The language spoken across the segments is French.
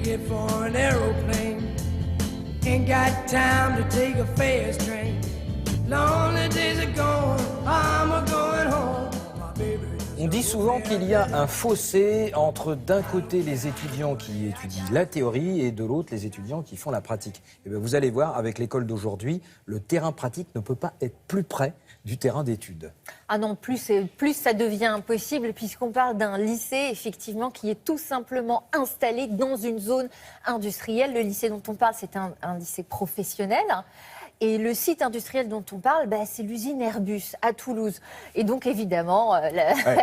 ticket for an aeroplane. Ain't got time to take a fast train. Lonely days are gone, I'm a-going home. My baby. On dit souvent qu'il y a un fossé entre d'un côté les étudiants qui étudient la théorie et de l'autre les étudiants qui font la pratique. Et bien vous allez voir, avec l'école d'aujourd'hui, le terrain pratique ne peut pas être plus près du terrain d'études. Ah non, plus ça devient impossible puisqu'on parle d'un lycée effectivement qui est tout simplement installé dans une zone industrielle. Le lycée dont on parle, c'est un lycée professionnel. Et le site industriel dont on parle, c'est l'usine Airbus à Toulouse. Et donc, évidemment,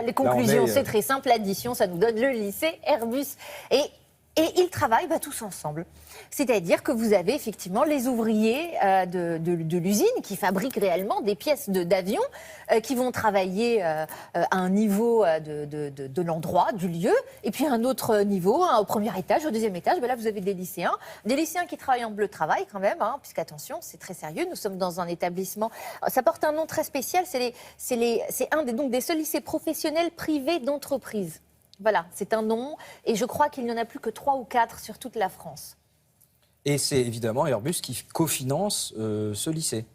les conclusions, c'est très simple. L'addition, ça nous donne le lycée Airbus. Et ils travaillent tous ensemble. C'est-à-dire que vous avez effectivement les ouvriers de l'usine qui fabriquent réellement des pièces d'avion qui vont travailler à un niveau de l'endroit, du lieu, et puis à un autre niveau, au premier étage, au deuxième étage. Là, vous avez des lycéens qui travaillent en bleu travail quand même, puisqu'attention, c'est très sérieux. Nous sommes dans un établissement, ça porte un nom très spécial, c'est un des seuls lycées professionnels privés d'entreprise. Voilà, c'est un nom, et je crois qu'il n'y en a plus que 3 ou 4 sur toute la France. Et c'est évidemment Airbus qui cofinance ce lycée.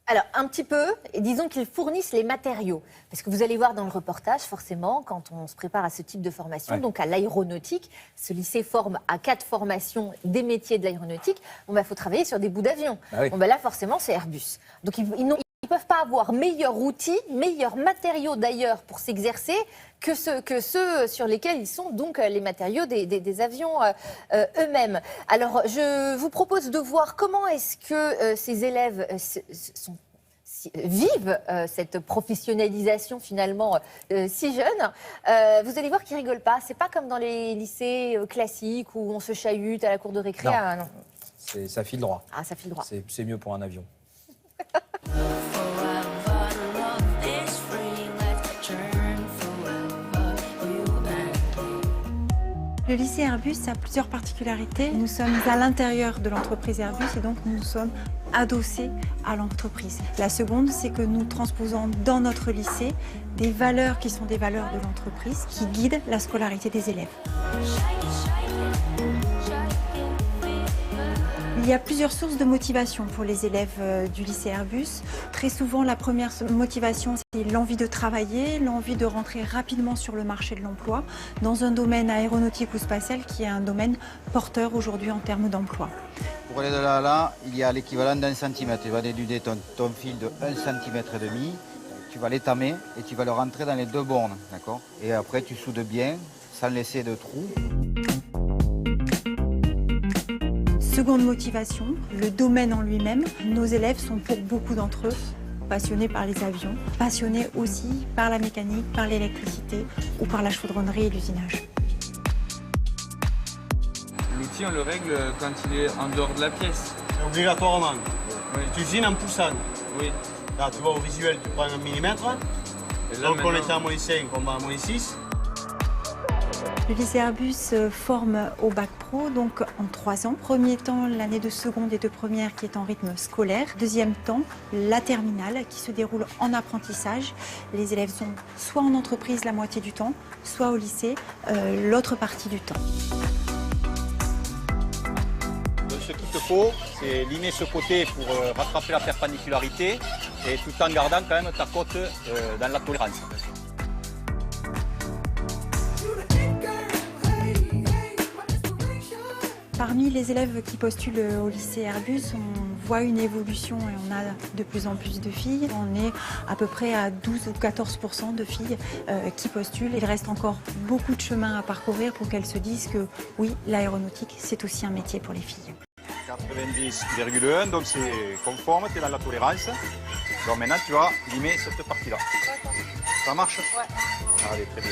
Alors, un petit peu, et disons qu'ils fournissent les matériaux. Parce que vous allez voir dans le reportage, forcément, quand on se prépare à ce type de formation, donc à l'aéronautique, ce lycée forme à 4 formations des métiers de l'aéronautique. Il faut travailler sur des bouts d'avion. Là, forcément, c'est Airbus. Donc, ils ne peuvent pas avoir meilleurs outils, meilleurs matériaux d'ailleurs pour s'exercer que ceux sur lesquels ils sont donc les matériaux des avions eux-mêmes. Alors, je vous propose de voir comment est-ce que ces élèves vivent cette professionnalisation finalement si jeune. Vous allez voir qu'ils rigolent pas. C'est pas comme dans les lycées classiques où on se chahute à la cour de récré. Non. Ça file droit. Ah, ça file droit. C'est mieux pour un avion. Le lycée Airbus a plusieurs particularités. Nous sommes à l'intérieur de l'entreprise Airbus et donc nous sommes adossés à l'entreprise. La seconde, c'est que nous transposons dans notre lycée des valeurs qui sont des valeurs de l'entreprise qui guident la scolarité des élèves. Il y a plusieurs sources de motivation pour les élèves du lycée Airbus. Très souvent, la première motivation, c'est l'envie de travailler, l'envie de rentrer rapidement sur le marché de l'emploi dans un domaine aéronautique ou spatial qui est un domaine porteur aujourd'hui en termes d'emploi. Pour aller de là à là, il y a l'équivalent d'1 centimètre. Tu vas dénuder ton fil de 1,5 cm, tu vas l'étamer et tu vas le rentrer dans les 2 bornes, d'accord? Et après, tu soudes bien, sans laisser de trous. Seconde motivation, le domaine en lui-même. Nos élèves sont pour beaucoup d'entre eux passionnés par les avions, passionnés aussi par la mécanique, par l'électricité ou par la chaudronnerie et l'usinage. L'outil, on le règle quand il est en dehors de la pièce. Obligatoirement. Oui. Tu usines en poussant. Oui. Là, tu vois, au visuel, tu prends 1 millimètre. Donc on était à -5, on va à -6. Le lycée Airbus forme au bac pro, donc en 3 ans. Premier temps, l'année de seconde et de première qui est en rythme scolaire. Deuxième temps, la terminale qui se déroule en apprentissage. Les élèves sont soit en entreprise la moitié du temps, soit au lycée l'autre partie du temps. Ce qu'il te faut, c'est limer ce côté pour rattraper la perpendicularité et tout en gardant quand même ta côte dans la tolérance. Parmi les élèves qui postulent au lycée Airbus, on voit une évolution et on a de plus en plus de filles. On est à peu près à 12 ou 14% de filles qui postulent. Il reste encore beaucoup de chemin à parcourir pour qu'elles se disent que oui, l'aéronautique, c'est aussi un métier pour les filles. 90,1, donc c'est conforme, tu es dans la tolérance. Donc maintenant, tu vas limer cette partie-là. Ça marche? Ouais. Allez, très bien.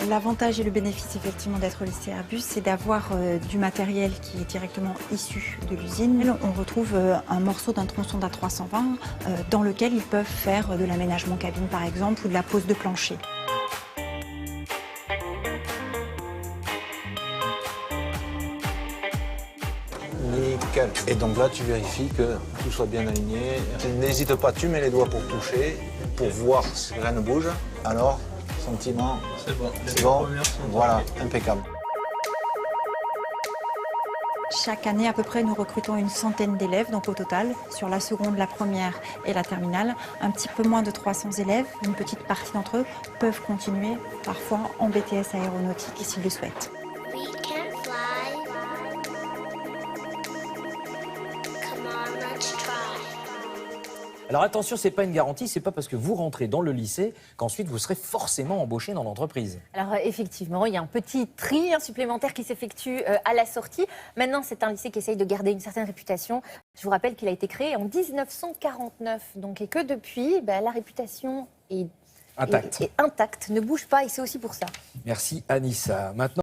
L'avantage et le bénéfice effectivement d'être au lycée Airbus, c'est d'avoir du matériel qui est directement issu de l'usine. On retrouve un morceau d'un tronçon d'A320 dans lequel ils peuvent faire de l'aménagement cabine par exemple ou de la pose de plancher. Nickel. Et donc là, tu vérifies que tout soit bien aligné. N'hésite pas, tu mets les doigts pour toucher, pour voir si rien ne bouge. Alors, Sentiment, C'est bon. c'est bon. Voilà, impeccable. Chaque année, à peu près, nous recrutons une centaine d'élèves, donc au total, sur la seconde, la première et la terminale. Un petit peu moins de 300 élèves. Une petite partie d'entre eux peuvent continuer, parfois en BTS aéronautique, s'ils le souhaitent. We can fly. Come on, let's try. Alors attention, c'est pas une garantie, c'est pas parce que vous rentrez dans le lycée qu'ensuite vous serez forcément embauché dans l'entreprise. Alors effectivement, il y a un petit tri supplémentaire qui s'effectue à la sortie. Maintenant, c'est un lycée qui essaye de garder une certaine réputation. Je vous rappelle qu'il a été créé en 1949, donc et que depuis, la réputation est Intacte. intacte, ne bouge pas, et c'est aussi pour ça. Merci Anissa. Maintenant.